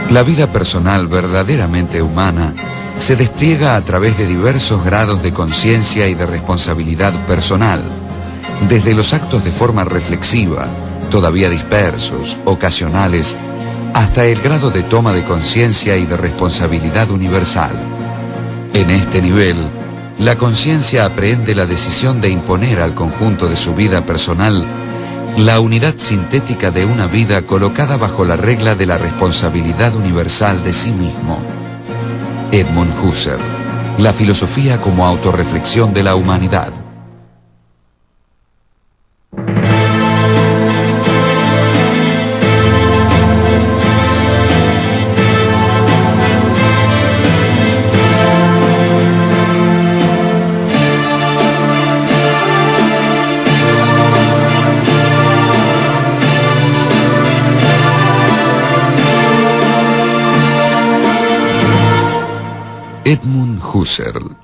La vida personal verdaderamente humana se despliega a través de diversos grados de conciencia y de responsabilidad personal, desde los actos de forma reflexiva, todavía dispersos, ocasionales, hasta el grado de toma de conciencia y de responsabilidad universal. En este nivel, la conciencia aprehende la decisión de imponer al conjunto de su vida personal la unidad sintética de una vida colocada bajo la regla de la responsabilidad universal de sí mismo. Edmund Husserl, la filosofía como autorreflexión de la humanidad. Edmund Husserl.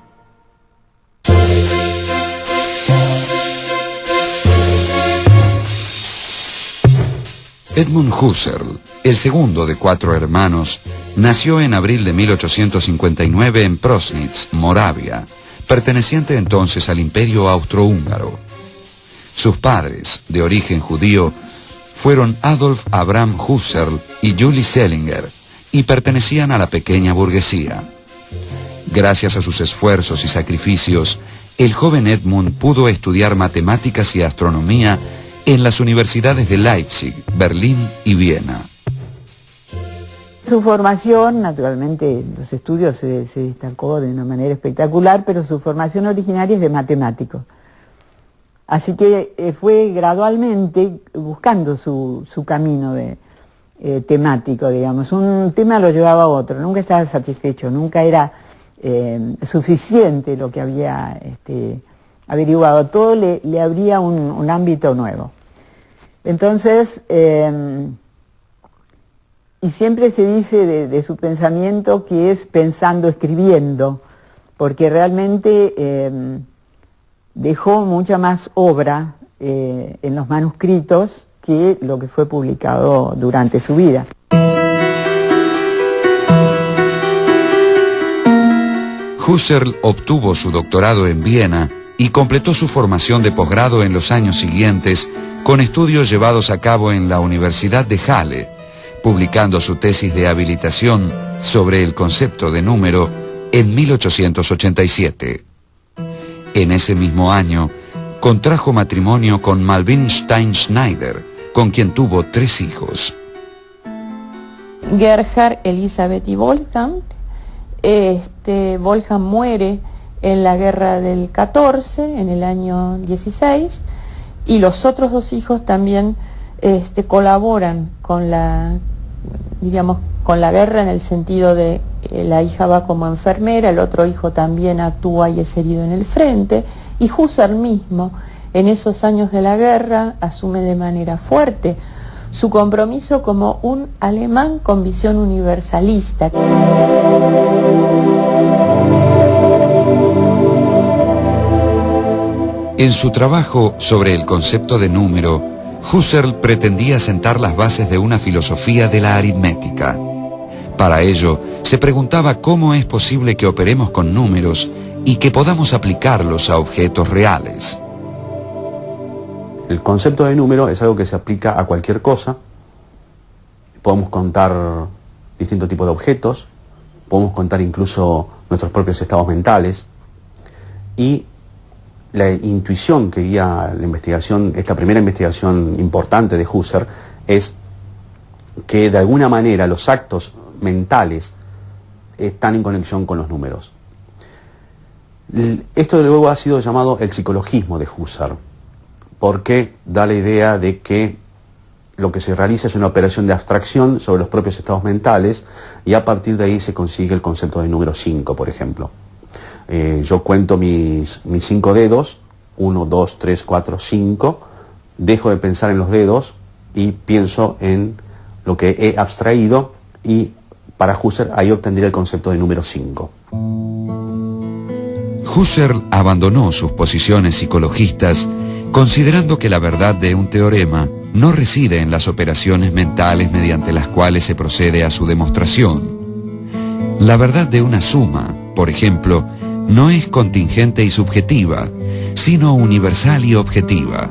Edmund Husserl, el segundo de 4 hermanos, nació en abril de 1859 en Prosnitz, Moravia, perteneciente entonces al Imperio Austrohúngaro. Sus padres, de origen judío, fueron Adolf Abraham Husserl y Julie Selinger, y pertenecían a la pequeña burguesía. Gracias a sus esfuerzos y sacrificios, el joven Edmund pudo estudiar matemáticas y astronomía en las universidades de Leipzig, Berlín y Viena. Su formación, naturalmente, los estudios se destacó de una manera espectacular, pero su formación originaria es de matemático. Así que fue gradualmente buscando su camino temático, digamos. Un tema lo llevaba a otro, nunca estaba satisfecho, nunca era suficiente lo que había averiguado, todo le abría un ámbito nuevo. Entonces, y siempre se dice de su pensamiento que es pensando, escribiendo, porque realmente dejó mucha más obra en los manuscritos que lo que fue publicado durante su vida. Husserl obtuvo su doctorado en Viena y completó su formación de posgrado en los años siguientes con estudios llevados a cabo en la Universidad de Halle, publicando su tesis de habilitación sobre el concepto de número en 1887. En ese mismo año, contrajo matrimonio con Malvin Stein-Schneider, con quien tuvo 3 hijos. Gerhard, Elisabeth y Wolfgang. Wolfgang muere en la guerra del 14, en el año 16, y los otros 2 hijos también colaboran con la guerra, en el sentido de la hija va como enfermera, el otro hijo también actúa y es herido en el frente, y Husserl mismo, en esos años de la guerra, asume de manera fuerte su compromiso como un alemán con visión universalista. En su trabajo sobre el concepto de número, Husserl pretendía sentar las bases de una filosofía de la aritmética. Para ello, se preguntaba cómo es posible que operemos con números y que podamos aplicarlos a objetos reales. El concepto de número es algo que se aplica a cualquier cosa. Podemos contar distintos tipos de objetos, podemos contar incluso nuestros propios estados mentales, y la intuición que guía la investigación, esta primera investigación importante de Husserl, es que de alguna manera los actos mentales están en conexión con los números. Esto luego ha sido llamado el psicologismo de Husserl, porque da la idea de que lo que se realiza es una operación de abstracción sobre los propios estados mentales, y a partir de ahí se consigue el concepto de número 5, por ejemplo. Yo cuento mis 5 dedos, 1, 2, 3, 4, 5, dejo de pensar en los dedos y pienso en lo que he abstraído, y para Husserl ahí obtendría el concepto de número 5. Husserl abandonó sus posiciones psicologistas, considerando que la verdad de un teorema no reside en las operaciones mentales mediante las cuales se procede a su demostración. La verdad de una suma, por ejemplo, no es contingente y subjetiva, sino universal y objetiva.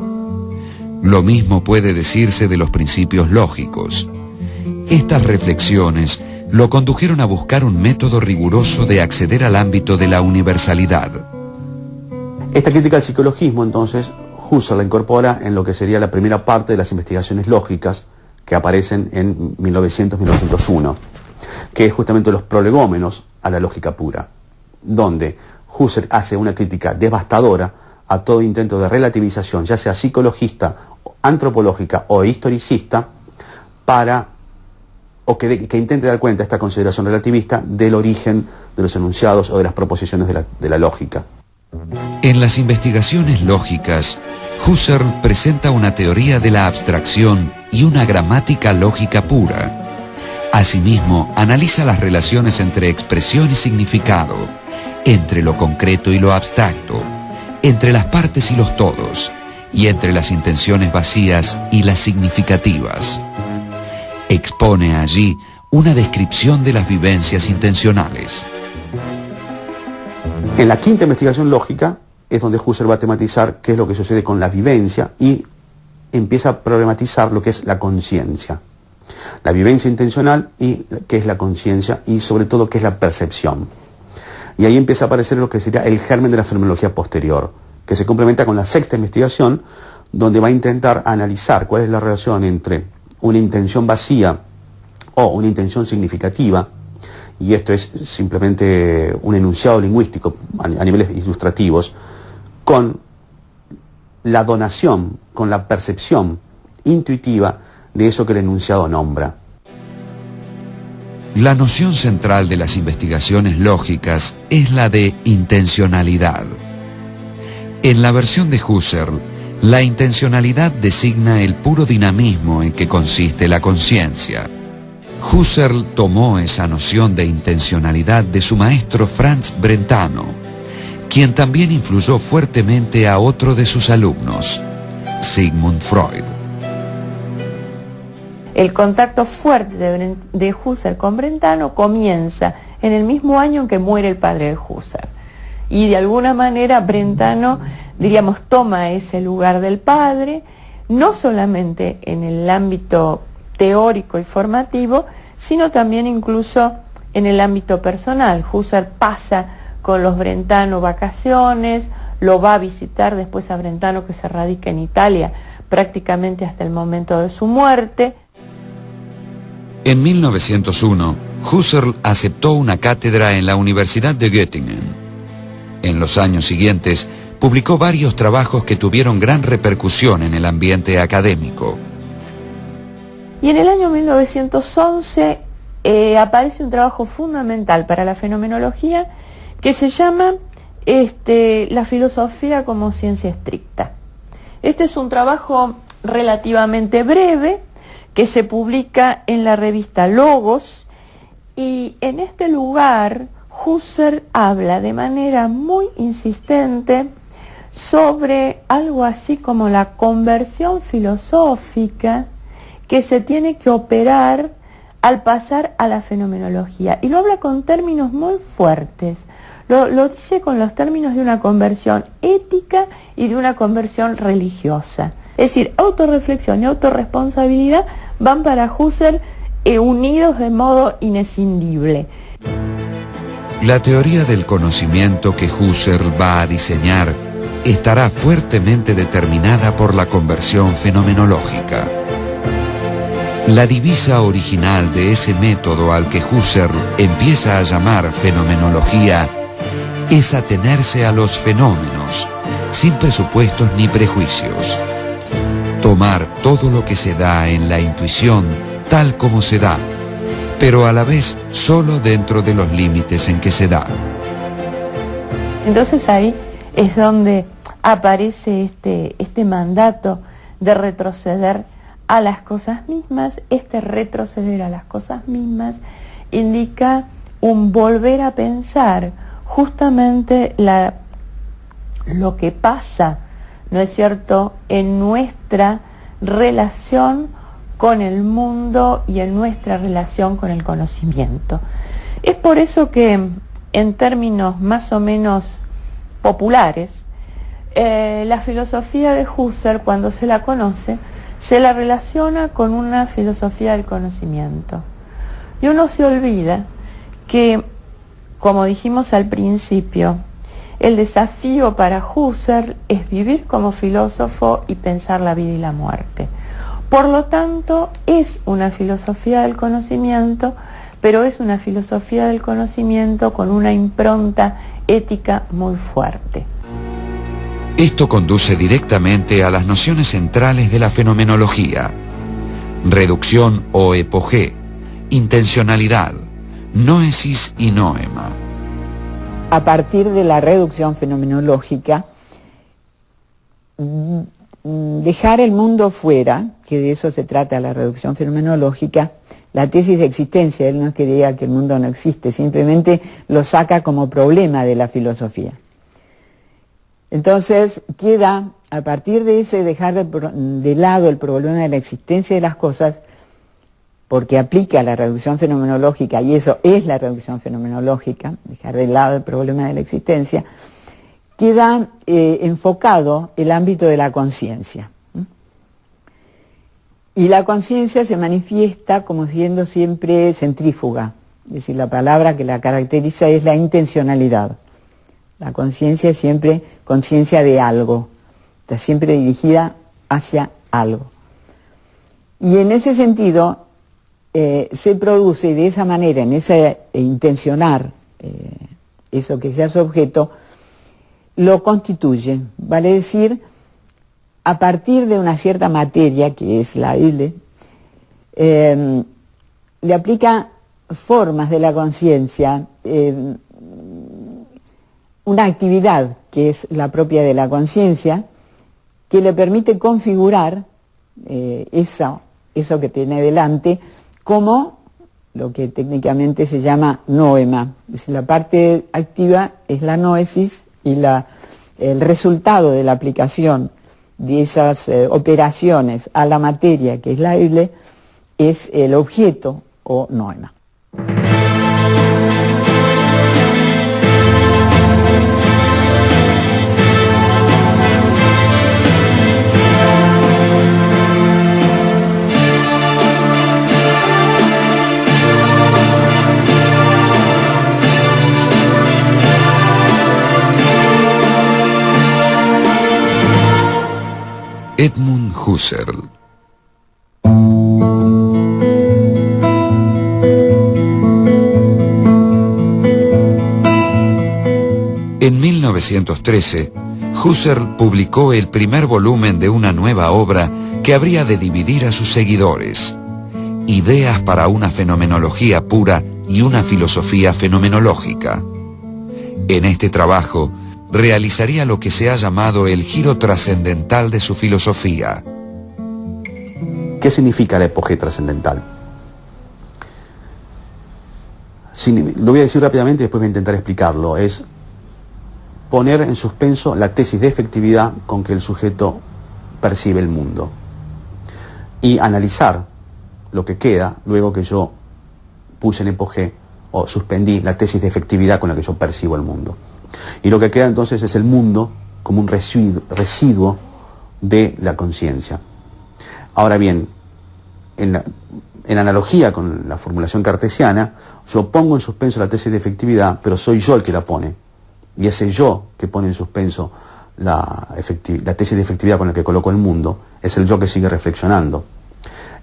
Lo mismo puede decirse de los principios lógicos. Estas reflexiones lo condujeron a buscar un método riguroso de acceder al ámbito de la universalidad. Esta crítica al psicologismo, entonces, Husserl la incorpora en lo que sería la primera parte de las investigaciones lógicas que aparecen en 1900-1901, que es justamente los prolegómenos a la lógica pura, donde Husserl hace una crítica devastadora a todo intento de relativización, ya sea psicologista, antropológica o historicista, que intente dar cuenta, esta consideración relativista, del origen de los enunciados o de las proposiciones de la lógica. En las investigaciones lógicas, Husserl presenta una teoría de la abstracción y una gramática lógica pura. Asimismo, analiza las relaciones entre expresión y significado, entre lo concreto y lo abstracto, entre las partes y los todos, y entre las intenciones vacías y las significativas. Expone allí una descripción de las vivencias intencionales. En la quinta investigación lógica es donde Husserl va a tematizar qué es lo que sucede con la vivencia y empieza a problematizar lo que es la conciencia. La vivencia intencional y qué es la conciencia y sobre todo qué es la percepción. Y ahí empieza a aparecer lo que sería el germen de la fenomenología posterior, que se complementa con la sexta investigación, donde va a intentar analizar cuál es la relación entre una intención vacía o una intención significativa, y esto es simplemente un enunciado lingüístico a niveles ilustrativos, con la donación, con la percepción intuitiva de eso que el enunciado nombra. La noción central de las investigaciones lógicas es la de intencionalidad. En la versión de Husserl, la intencionalidad designa el puro dinamismo en que consiste la conciencia. Husserl tomó esa noción de intencionalidad de su maestro Franz Brentano, quien también influyó fuertemente a otro de sus alumnos, Sigmund Freud. El contacto fuerte de Husserl con Brentano comienza en el mismo año en que muere el padre de Husserl. Y de alguna manera Brentano, diríamos, toma ese lugar del padre, no solamente en el ámbito teórico y formativo, sino también incluso en el ámbito personal. Husserl pasa con los Brentano vacaciones, lo va a visitar después a Brentano, que se radica en Italia prácticamente hasta el momento de su muerte. En 1901, Husserl aceptó una cátedra en la Universidad de Göttingen. En los años siguientes, publicó varios trabajos que tuvieron gran repercusión en el ambiente académico. Y en el año 1911 aparece un trabajo fundamental para la fenomenología que se llama La filosofía como ciencia estricta. Este es un trabajo relativamente breve que se publica en la revista Logos, y en este lugar Husserl habla de manera muy insistente sobre algo así como la conversión filosófica que se tiene que operar al pasar a la fenomenología, y lo habla con términos muy fuertes. Lo dice con los términos de una conversión ética y de una conversión religiosa. Es decir, autorreflexión y autorresponsabilidad van para Husserl unidos de modo inescindible. La teoría del conocimiento que Husserl va a diseñar estará fuertemente determinada por la conversión fenomenológica. La divisa original de ese método al que Husserl empieza a llamar fenomenología es atenerse a los fenómenos, sin presupuestos ni prejuicios. Tomar todo lo que se da en la intuición tal como se da, pero a la vez solo dentro de los límites en que se da. Entonces ahí es donde aparece este mandato de retroceder a las cosas mismas. Este retroceder a las cosas mismas indica un volver a pensar justamente lo que pasa, ¿no es cierto?, en nuestra relación con el mundo y en nuestra relación con el conocimiento. Es por eso que, en términos más o menos populares, la filosofía de Husserl, cuando se la conoce, se la relaciona con una filosofía del conocimiento. Y uno se olvida que, como dijimos al principio, el desafío para Husserl es vivir como filósofo y pensar la vida y la muerte. Por lo tanto, es una filosofía del conocimiento, pero es una filosofía del conocimiento con una impronta ética muy fuerte. Esto conduce directamente a las nociones centrales de la fenomenología: reducción o epogé, intencionalidad, noesis y noema. A partir de la reducción fenomenológica, dejar el mundo fuera, que de eso se trata la reducción fenomenológica, la tesis de existencia, él no es que diga que el mundo no existe, simplemente lo saca como problema de la filosofía. Entonces queda, a partir de ese dejar de lado el problema de la existencia de las cosas, porque aplica la reducción fenomenológica, y eso es la reducción fenomenológica, dejar de lado el problema de la existencia, queda enfocado el ámbito de la conciencia. Y la conciencia se manifiesta como siendo siempre centrífuga, es decir, la palabra que la caracteriza es la intencionalidad. La conciencia es siempre conciencia de algo, está siempre dirigida hacia algo. Y en ese sentido se produce de esa manera, en ese intencionar eso que sea su objeto, lo constituye, vale decir, a partir de una cierta materia, que es la Ile, le aplica formas de la conciencia, una actividad que es la propia de la conciencia, que le permite configurar eso que tiene delante como lo que técnicamente se llama noema. Es decir, la parte activa es la noesis y el resultado de la aplicación de esas operaciones a la materia, que es la Ile, es el objeto o noema. Edmund Husserl. En 1913, Husserl publicó el primer volumen de una nueva obra que habría de dividir a sus seguidores: Ideas para una fenomenología pura y una filosofía fenomenológica. En este trabajo realizaría lo que se ha llamado el giro trascendental de su filosofía. ¿Qué significa la epogé trascendental? Lo voy a decir rápidamente y después voy a intentar explicarlo. Es poner en suspenso la tesis de efectividad con que el sujeto percibe el mundo y analizar lo que queda luego que yo puse en epogé o suspendí la tesis de efectividad con la que yo percibo el mundo. Y lo que queda entonces es el mundo como un residuo de la conciencia. Ahora bien, en analogía con la formulación cartesiana, yo pongo en suspenso la tesis de efectividad, pero soy yo el que la pone. Y ese yo que pone en suspenso la tesis de efectividad con la que coloco el mundo, es el yo que sigue reflexionando.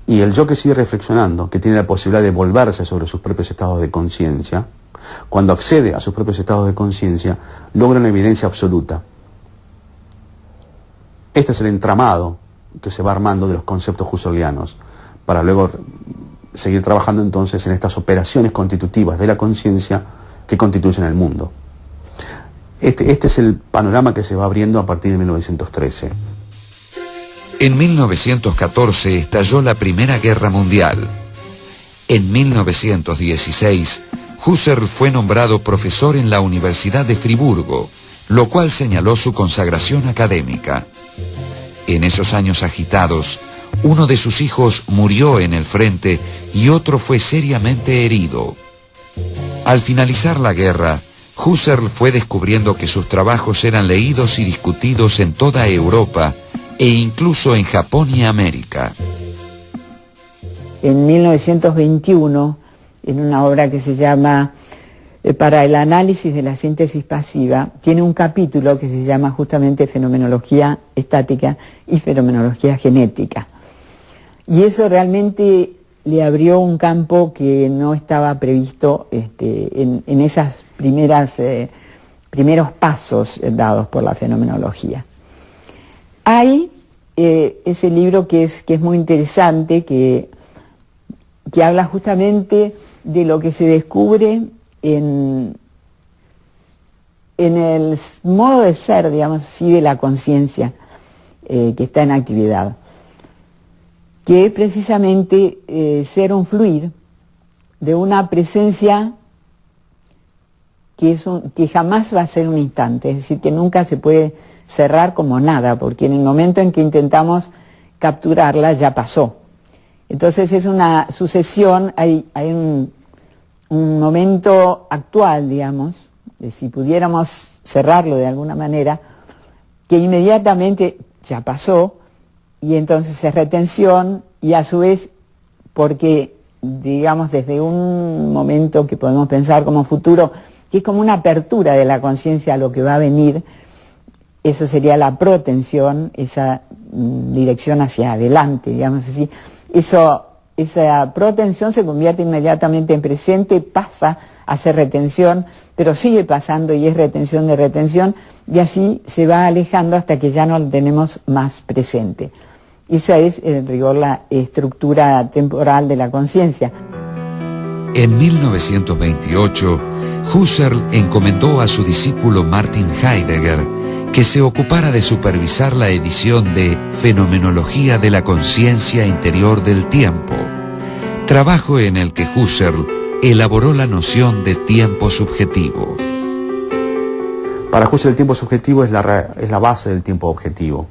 Y el yo que sigue reflexionando, que tiene la posibilidad de volverse sobre sus propios estados de conciencia, cuando accede a sus propios estados de conciencia, logra una evidencia absoluta. Este es el entramado que se va armando de los conceptos husserlianos, para luego seguir trabajando entonces en estas operaciones constitutivas de la conciencia que constituyen el mundo. Este es el panorama que se va abriendo a partir de 1913. En 1914 estalló la Primera Guerra Mundial. En 1916, Husserl fue nombrado profesor en la Universidad de Friburgo, lo cual señaló su consagración académica. En esos años agitados, Uno de sus hijos murió en el frente y otro fue seriamente herido. Al finalizar la guerra, Husserl fue descubriendo que sus trabajos eran leídos y discutidos en toda Europa e incluso en Japón y América. En 1921, en una obra que se llama Para el análisis de la síntesis pasiva, tiene un capítulo que se llama justamente Fenomenología estática y Fenomenología genética. Y eso realmente le abrió un campo que no estaba previsto en esas primeros pasos dados por la fenomenología. Hay ese libro que es muy interesante, que habla justamente de lo que se descubre en el modo de ser, digamos así, de la conciencia que está en actividad, que es precisamente ser un fluir de una presencia que jamás va a ser un instante, es decir, que nunca se puede cerrar como nada, porque en el momento en que intentamos capturarla ya pasó. Entonces es una sucesión, hay un momento actual, digamos, de si pudiéramos cerrarlo de alguna manera, que inmediatamente ya pasó, y entonces es retención, y a su vez, porque, digamos, desde un momento que podemos pensar como futuro, que es como una apertura de la conciencia a lo que va a venir, eso sería la protensión, esa dirección hacia adelante, digamos así. Esa protensión se convierte inmediatamente en presente, pasa a ser retención, pero sigue pasando y es retención de retención, y así se va alejando hasta que ya no lo tenemos más presente. Esa es, en rigor, la estructura temporal de la conciencia. En 1928, Husserl encomendó a su discípulo Martin Heidegger que se ocupara de supervisar la edición de Fenomenología de la conciencia interior del tiempo, trabajo en el que Husserl elaboró la noción de tiempo subjetivo. Para Husserl el tiempo subjetivo es la base del tiempo objetivo.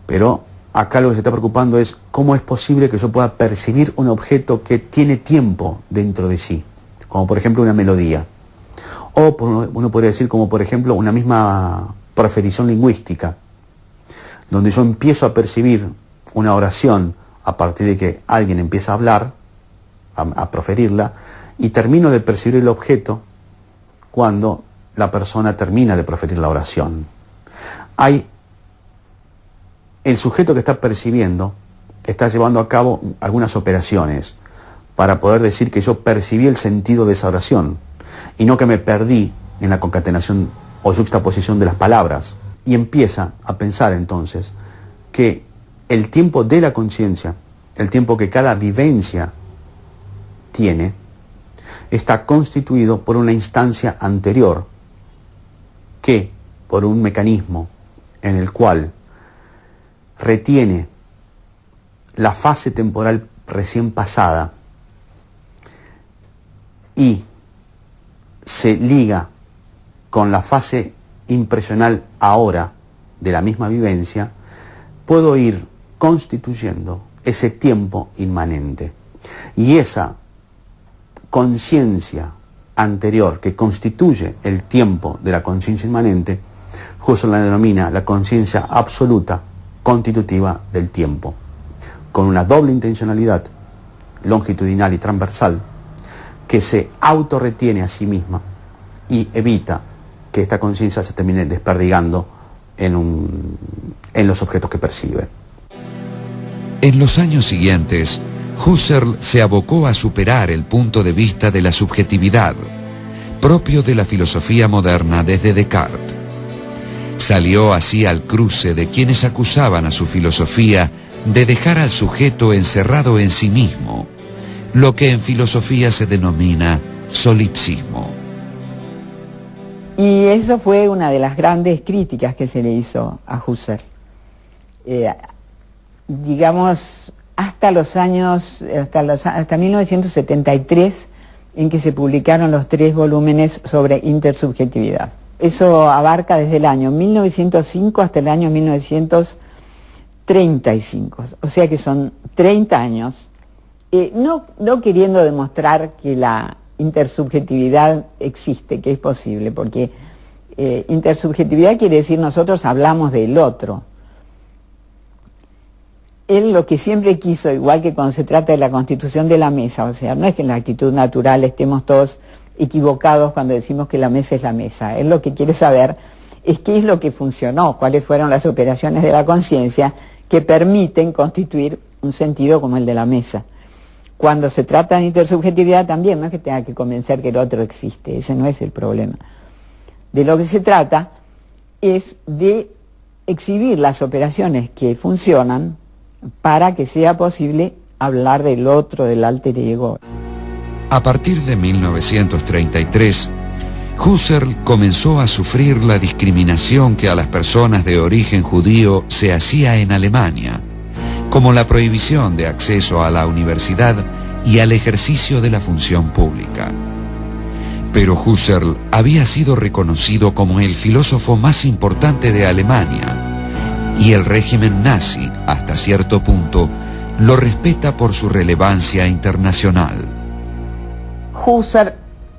Pero acá lo que se está preocupando es cómo es posible que yo pueda percibir un objeto que tiene tiempo dentro de sí, como por ejemplo una melodía. O uno podría decir como por ejemplo una misma proferición lingüística, donde yo empiezo a percibir una oración a partir de que alguien empieza a hablar, a proferirla, y termino de percibir el objeto cuando la persona termina de proferir la oración. Hay el sujeto que está percibiendo, está llevando a cabo algunas operaciones para poder decir que yo percibí el sentido de esa oración y no que me perdí en la concatenación o yuxtaposición de las palabras. Y empieza a pensar entonces que el tiempo de la conciencia, el tiempo que cada vivencia tiene, está constituido por una instancia anterior que, por un mecanismo en el cual retiene la fase temporal recién pasada y se liga con la fase impresional ahora de la misma vivencia, puedo ir constituyendo ese tiempo inmanente. Y esa conciencia anterior que constituye el tiempo de la conciencia inmanente, Husserl la denomina la conciencia absoluta constitutiva del tiempo, con una doble intencionalidad, longitudinal y transversal, que se autorretiene a sí misma y evita que esta conciencia se termine desperdigando en los objetos que percibe. En los años siguientes, Husserl se abocó a superar el punto de vista de la subjetividad, propio de la filosofía moderna desde Descartes. Salió así al cruce de quienes acusaban a su filosofía de dejar al sujeto encerrado en sí mismo, lo que en filosofía se denomina solipsismo. Y eso fue una de las grandes críticas que se le hizo a Husserl. Digamos, hasta 1973, en que se publicaron los 3 volúmenes sobre intersubjetividad. Eso abarca desde el año 1905 hasta el año 1913, 35, o sea que son 30 años, no queriendo demostrar que la intersubjetividad existe, que es posible, porque intersubjetividad quiere decir nosotros hablamos del otro. Él lo que siempre quiso, igual que cuando se trata de la constitución de la mesa, o sea, no es que en la actitud natural estemos todos equivocados cuando decimos que la mesa es la mesa. Él lo que quiere saber es qué es lo que funcionó, cuáles fueron las operaciones de la conciencia que permiten constituir un sentido como el de la mesa. Cuando se trata de intersubjetividad también, no es que tenga que convencer que el otro existe, ese no es el problema. De lo que se trata es de exhibir las operaciones que funcionan para que sea posible hablar del otro, del alter ego. A partir de 1933, Husserl comenzó a sufrir la discriminación que a las personas de origen judío se hacía en Alemania, como la prohibición de acceso a la universidad y al ejercicio de la función pública. Pero Husserl había sido reconocido como el filósofo más importante de Alemania, y el régimen nazi, hasta cierto punto, lo respeta por su relevancia internacional. Husserl,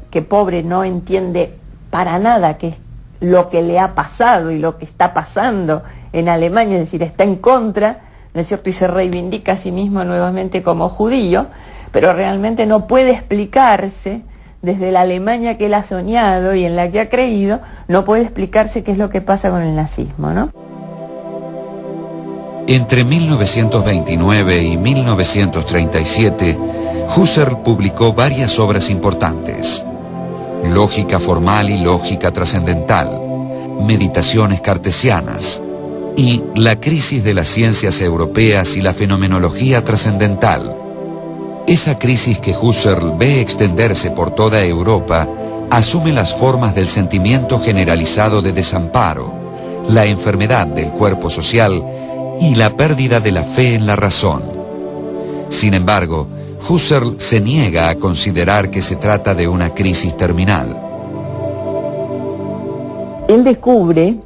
que pobre no entiende para nada qué es lo que le ha pasado y lo que está pasando en Alemania, es decir, está en contra, ¿no es cierto?, y se reivindica a sí mismo nuevamente como judío, pero realmente no puede explicarse desde la Alemania que él ha soñado y en la que ha creído, no puede explicarse qué es lo que pasa con el nazismo, ¿no? Entre 1929 y 1937, Husserl publicó varias obras importantes: Lógica formal y lógica trascendental, Meditaciones cartesianas y La crisis de las ciencias europeas y la fenomenología trascendental. Esa crisis que Husserl ve extenderse por toda Europa asume las formas del sentimiento generalizado de desamparo, la enfermedad del cuerpo social y la pérdida de la fe en la razón. Sin embargo, Husserl se niega a considerar que se trata de una crisis terminal. Él descubre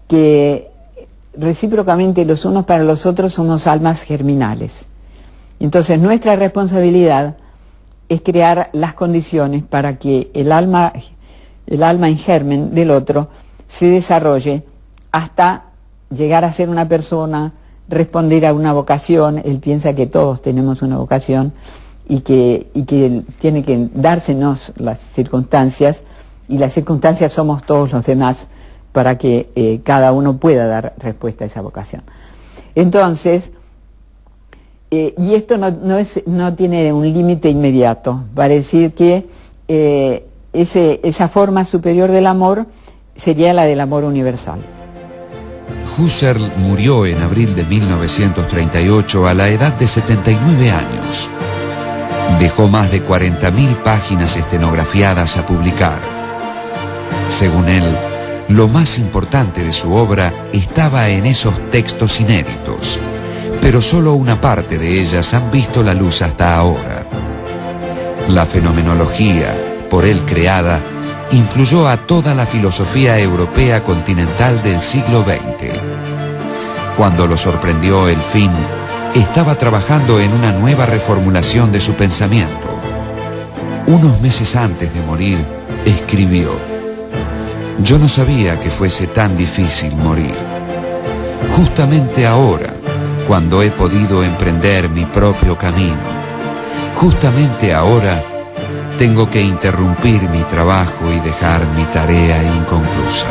que recíprocamente los unos para los otros somos almas germinales. Entonces nuestra responsabilidad es crear las condiciones para que el alma en germen del otro se desarrolle hasta llegar a ser una persona, responder a una vocación. Él piensa que todos tenemos una vocación y que tiene que dársenos las circunstancias, y las circunstancias somos todos los demás para que cada uno pueda dar respuesta a esa vocación. Entonces, y esto no tiene un límite inmediato, para decir que esa forma superior del amor sería la del amor universal. Husserl murió en abril de 1938 a la edad de 79 años. Dejó más de 40.000 páginas estenografiadas a publicar. Según él, lo más importante de su obra estaba en esos textos inéditos, pero solo una parte de ellas han visto la luz hasta ahora. La fenomenología, por él creada, influyó a toda la filosofía europea continental del siglo XX. Cuando lo sorprendió el fin, estaba trabajando en una nueva reformulación de su pensamiento. Unos meses antes de morir, escribió: «Yo no sabía que fuese tan difícil morir. Justamente ahora, cuando he podido emprender mi propio camino, justamente ahora, tengo que interrumpir mi trabajo y dejar mi tarea inconclusa».